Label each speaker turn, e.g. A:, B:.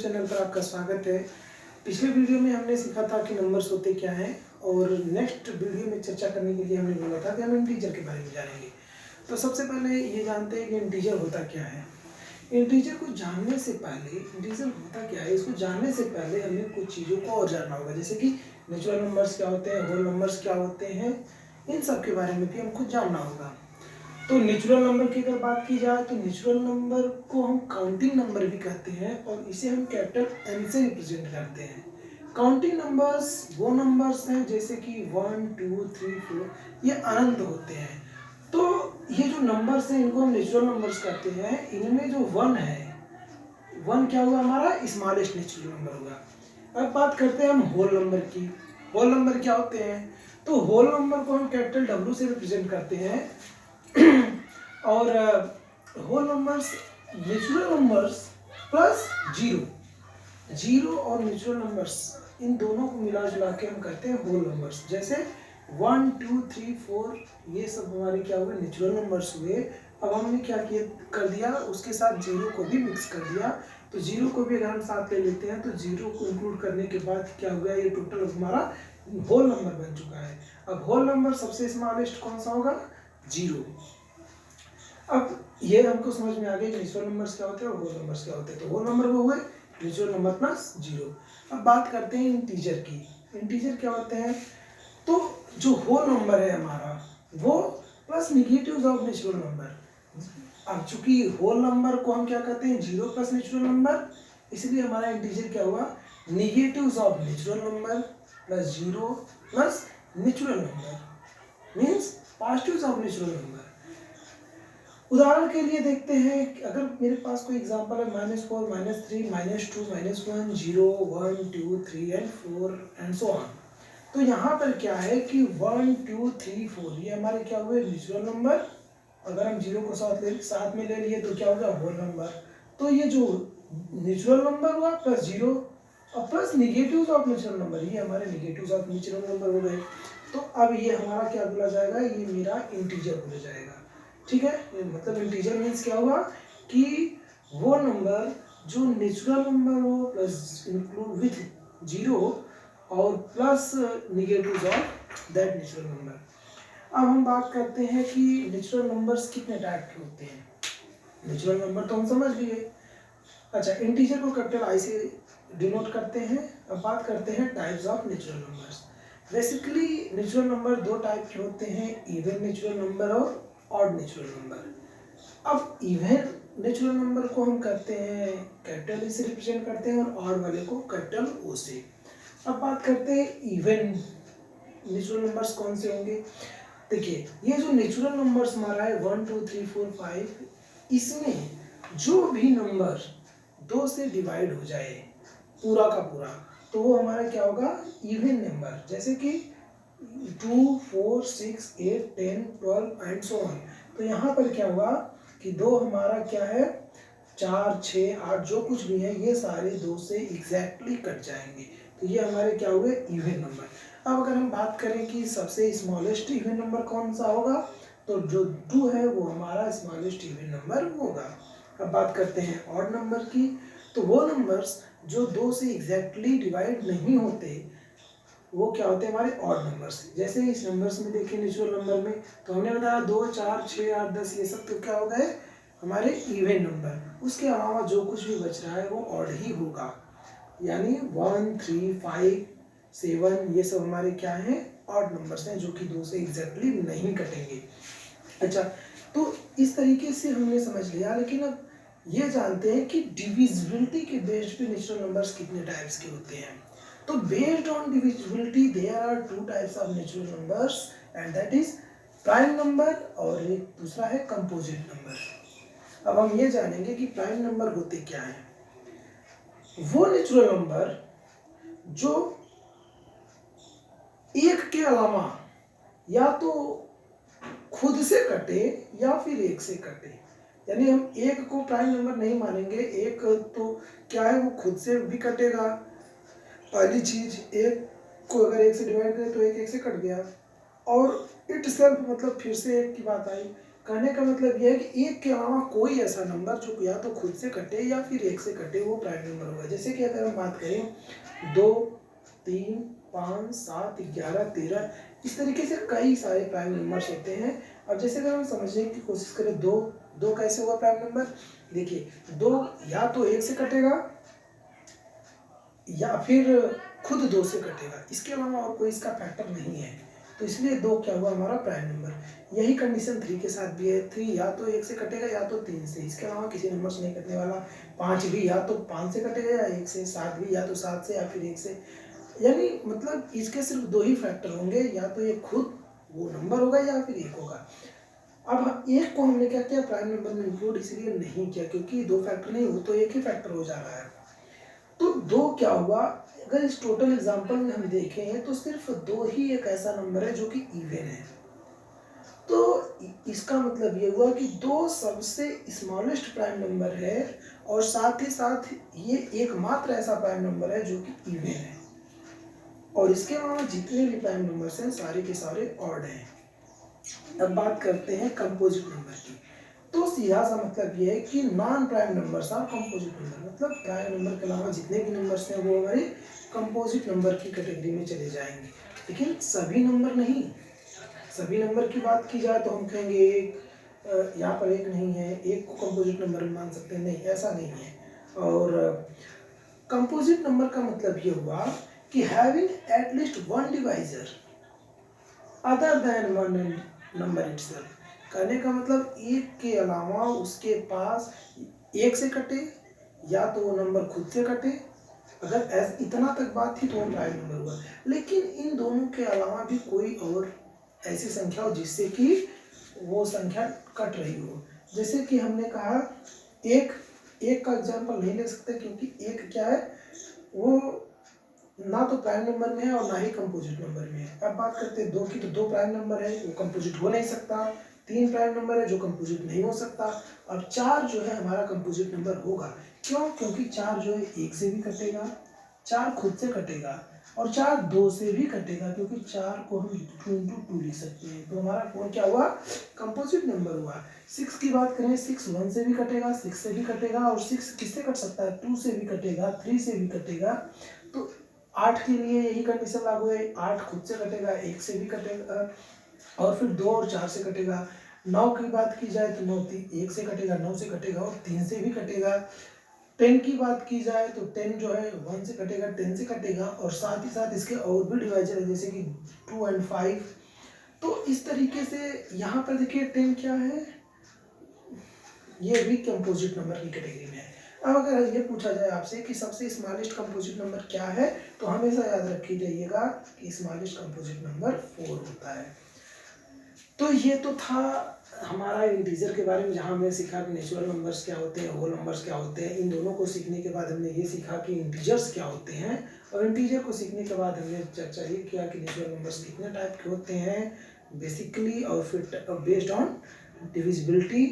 A: Channel पर आपका स्वागत है। पिछले वीडियो में हमने सीखा था कि नंबर्स होते क्या हैं और नेक्स्ट वीडियो में चर्चा करने के लिए हमने बोला था कि हम इंटीजर के बारे में जानेंगे। तो सबसे पहले ये जानते हैं कि इंटीजर होता क्या है। इंटीजर को जानने से पहले इंटीजर होता क्या है, इसको जानने से पहले हमें कुछ चीज़ों को और जानना होगा, जैसे कि नेचुरल नंबर्स क्या होते हैं, होल नंबर्स क्या होते हैं, इन सब के बारे में भी हमको जानना होगा। तो नेचुरल नंबर की अगर बात की जाए तो नेचुरल नंबर को हम काउंटिंग नंबर भी कहते हैं और इसे हम कैपिटल एन से रिप्रेजेंट करते हैं। काउंटिंग नंबर्स वो नंबर्स हैं जैसे कि 1, 2, 3, 4 ये अनंत होते हैं। तो ये जो नंबर्स हैं इनको हम नेचुरल नंबर्स कहते हैं। इनमें जो 1 है, 1 क्या हुआ हमारा स्मॉलेस्ट नेचुरल नंबर होगा। अब बात करते हैं हम होल नंबर की। होल नंबर क्या होते हैं? तो होल नंबर को हम कैपिटल डब्ल्यू से रिप्रेजेंट करते हैं और whole numbers natural numbers plus zero और नेचुरल नंबर्स इन दोनों को मिला जुला के हम कहते हैं होल नंबर्स। जैसे 1, 2, 3, 4 ये सब हमारे क्या हुए, नेचुरल नंबर्स हुए। अब हमने क्या किया कर दिया, उसके साथ जीरो को भी मिक्स कर दिया। तो जीरो को भी अगर हम साथ ले लेते हैं तो जीरो को इंक्लूड करने के बाद क्या हो गया, ये टोटल हमारा होल नंबर बन चुका है। अब होल नंबर सबसे स्मॉलेस्ट कौन सा होगा? जीरो। अब ये हमको समझ में आ गया कि नेचुरल नंबर्स क्या होते हैं और होल नंबर्स क्या होते हैं। तो होल नंबर वो हुए नेचुरल नंबर प्लस जीरो। अब बात करते हैं इंटीजर की। इंटीजर क्या होते हैं? तो जो होल नंबर है हमारा वो plus negatives of natural number. अब चूंकि होल नंबर को हम क्या कहते हैं, जीरो प्लस नेचुरल नंबर, इसलिए हमारा इंटीजर क्या हुआ, negatives of natural number plus zero plus natural number means positives of natural number. उदाहरण के लिए देखते हैं कि अगर मेरे पास कोई एग्जांपल है -4, -3, -2, -1, 0, 1, 2, 3 एंड 4 एंड सो ऑन। तो यहाँ पर क्या है कि 1, 2, 3, 4 ये हमारे क्या हुए, नेचुरल नंबर। अगर हम जीरो को साथ में ले लिए तो क्या होगा, होल नंबर। तो ये जो नेचुरल नंबर हुआ प्लस जीरो और plus negatives of natural number, ये हमारे निगेटिव्स ऑफ नेचुरल नंबर हो गए। तो अब ये हमारा क्या बोला जाएगा, ये मेरा इंटीजर बोला जाएगा। ठीक है, मतलब इंटीजर मीन्स क्या हुआ कि वो नंबर जो नेचुरल नंबर हो प्लस इंक्लूड विथ जीरो और plus negatives of that natural number. अब हम बात करते हैं कि नेचुरल नंबर्स कितने टाइप के होते हैं। नेचुरल नंबर तो हम समझ लिए। अच्छा, इंटीजर को कैपिटल आई से डिनोट करते हैं। अब बात करते हैं types of natural numbers. Basically natural number दो टाइप के होते हैं, इवन नेचुरल नंबर और ऑड नेचुरल नंबर। अब इवन नेचुरल नंबर को हम करते हैं कैपिटल ई से रिप्रेजेंट करते हैं और ऑड वाले को कैपिटल ओ से। अब बात करते हैं इवन नेचुरल नंबर्स कौन से होंगे। देखिए, ये जो नेचुरल नंबर्स हमारा है 1, 2, 3, 4, 5, इसमें जो भी नंबर 2 से डिवाइड हो जाए पूरा का पूरा, तो वो हमारा क्या होगा, इवन नंबर। जैसे कि 2, 4, 6, 8, 10, 12 एंड सो ऑन। तो यहाँ पर क्या हुआ कि दो हमारा क्या है, 4, 6, 8 जो कुछ भी है ये सारे 2 से एग्जैक्टली कट जाएंगे। तो ये हमारे क्या हुए, इवन नंबर। अब अगर हम बात करें कि सबसे स्मॉलेस्ट इवन नंबर कौन सा होगा, तो जो 2 है वो हमारा स्मॉलेस्ट इवन नंबर होगा। अब बात करते हैं ऑड नंबर की। तो वो नंबर्स जो 2 से एग्जैक्टली डिवाइड नहीं होते वो क्या होते हैं, हमारे ऑड नंबर्स। जैसे इस नंबर्स में देखिए, नेचुरल नंबर में तो हमने बताया 2, 4, 6, 8, 10 ये सब तो क्या हो गए हमारे इवन नंबर। उसके अलावा जो कुछ भी बच रहा है वो ऑड ही होगा, यानी 1, 3, 5, 7 ये सब हमारे क्या हैं, ऑड नंबर्स हैं जो कि 2 से एग्जैक्टली नहीं कटेंगे। अच्छा, तो इस तरीके से हमने समझ लिया। लेकिन अब ये जानते हैं कि डिविजिबिलिटी के बेस्ड पे नेचुरल नंबर्स कितने टाइप्स के होते हैं। तो based on divisibility there are 2 types of natural numbers and that is prime number और एक दूसरा है कंपोजिट नंबर। अब हम ये जानेंगे कि प्राइम नंबर होते क्या हैं। वो नेचुरल नंबर जो एक के अलावा या तो खुद से कटे या फिर एक से कटे, यानी हम एक को प्राइम नंबर नहीं मानेंगे। एक तो क्या है, वो खुद से भी कटेगा। पहली चीज, एक को अगर 1 से डिवाइड करें तो एक से कट गया, और इट सेल्फ मतलब फिर से एक की बात आई कहने का मतलब यह है कि एक के अलावा कोई ऐसा नंबर जो या तो खुद से कटे या फिर एक से कटे वो प्राइम नंबर होगा। जैसे कि अगर हम बात करें 2, 3, 5, 7, 11, 13, इस तरीके से कई सारे प्राइम नंबर्स होते हैं। अब जैसे अगर हम समझने की कोशिश करें, दो कैसे हुआ प्राइम नंबर, देखिए 2 या तो एक से कटेगा या फिर खुद 2 से कटेगा, इसके अलावा और कोई इसका फैक्टर नहीं है, तो इसलिए 2 क्या हुआ हमारा प्राइम नंबर। यही कंडीशन 3 के साथ भी है, 3 या तो 1 से कटेगा या तो 3 से, इसके अलावा किसी नंबर से नहीं कटने वाला। 5 भी या तो 5 से कटेगा या 1 से, 7 भी या तो 7 से या फिर 1 से, यानी मतलब इसके सिर्फ 2 ही फैक्टर होंगे, या तो ये खुद वो नंबर होगा या फिर 1 होगा। अब 1 को हमने क्या किया प्राइम नंबर में इंक्लूड इसलिए नहीं किया क्योंकि 2 फैक्टर नहीं, वो तो 1 ही फैक्टर हो जा रहा है। तो 2 क्या हुआ, अगर इस टोटल एग्जांपल में हम देखें तो सिर्फ 2 ही एक ऐसा नंबर है जो कि इवन है। तो इसका मतलब ये हुआ कि 2 सबसे स्मॉलेस्ट प्राइम नंबर है और साथ ही साथ ये एकमात्र ऐसा प्राइम नंबर है जो कि इवन है, और इसके अलावा जितने भी प्राइम नंबर्स हैं सारे के सारे ऑड हैं। अब बात करते हैं कंपोजिट नंबर की। तो सीधा सा मतलब ये है कि non prime numbers are composite number, मतलब प्राइम नंबर के अलावा जितने भी नंबर्स हैं वो हमारे कंपोजिट नंबर की कैटेगरी में चले जाएंगे। लेकिन सभी नंबर नहीं, सभी नंबर की बात की जाए तो हम कहेंगे एक यहाँ पर एक नहीं है, एक को कंपोजिट नंबर में मान सकते हैं, नहीं ऐसा नहीं है। और कंपोजिट नंबर का मतलब ये हुआ कि having at least one divisor other than one number itself. कहने का मतलब एक के अलावा उसके पास एक से कटे या तो वो नंबर खुद से कटे, अगर इतना तक बात थी तो वो प्राइम नंबर हुआ। लेकिन इन दोनों के अलावा भी कोई और ऐसी संख्या हो जिससे कि वो संख्या कट रही हो। जैसे कि हमने कहा एक का एग्जाम्पल नहीं ले सकते क्योंकि एक क्या है, वो ना तो प्राइम नंबर में है और ना ही कंपोजिट नंबर में है। अब बात करते हैं 2 की, तो 2 प्राइम नंबर है, वो कंपोजिट हो नहीं सकता। 3 प्राइम नंबर है जो कंपोजिट नहीं हो सकता। अब 4 जो है हमारा कंपोजिट नंबर होगा, क्यों, क्योंकि 4 जो है 1 से भी कटेगा, 4 खुद से कटेगा और 4 2 से भी कटेगा, क्योंकि 4 को हम 2 into 2 लिख सकते हैं, तो हमारा कौन क्या हुआ, कंपोजिट नंबर हुआ। 6 की बात करें, 6 1 से भी कटेगा, 6 से भी कटेगा, और 6 किससे कट सकता है, 2 से भी कटेगा, 3 से भी कटेगा। तो 8 के लिए यही कंडीशन लागू है, 8 खुद से कटेगा, 1 से भी कटेगा, और फिर 2 और 4 से कटेगा। 9 की बात की जाए तो 9 1 से कटेगा, 9 से कटेगा और 3 से भी कटेगा। 10 की बात की जाए तो 10 जो है 1 से कटेगा, 10 से कटेगा, और साथ ही साथ इसके और भी डिवाइजर है जैसे कि 2 और 5। तो इस तरीके से यहाँ पर देखिए 10 क्या है, ये भी कंपोजिट नंबर की कैटेगरी में है। अब अगर ये पूछा जाए आपसे कि सबसे स्मॉलेस्ट कंपोजिट नंबर क्या है, तो हमेशा याद रखी जाइएगा कि स्मॉलेस्ट कंपोजिट नंबर 4 होता है। तो ये तो था हमारा इंटीजर के बारे में, जहाँ हमने सीखा कि नेचुरल नंबर्स क्या होते हैं, होल नंबर्स क्या होते हैं। इन दोनों को सीखने के बाद हमने ये सीखा कि इंटीजर्स क्या होते हैं, और इंटीजर को सीखने के बाद हमने चर्चा ये किया कि नेचुरल नंबर्स कितने टाइप के होते हैं बेसिकली, और फिर बेस्ड ऑन डिविजिबिलिटी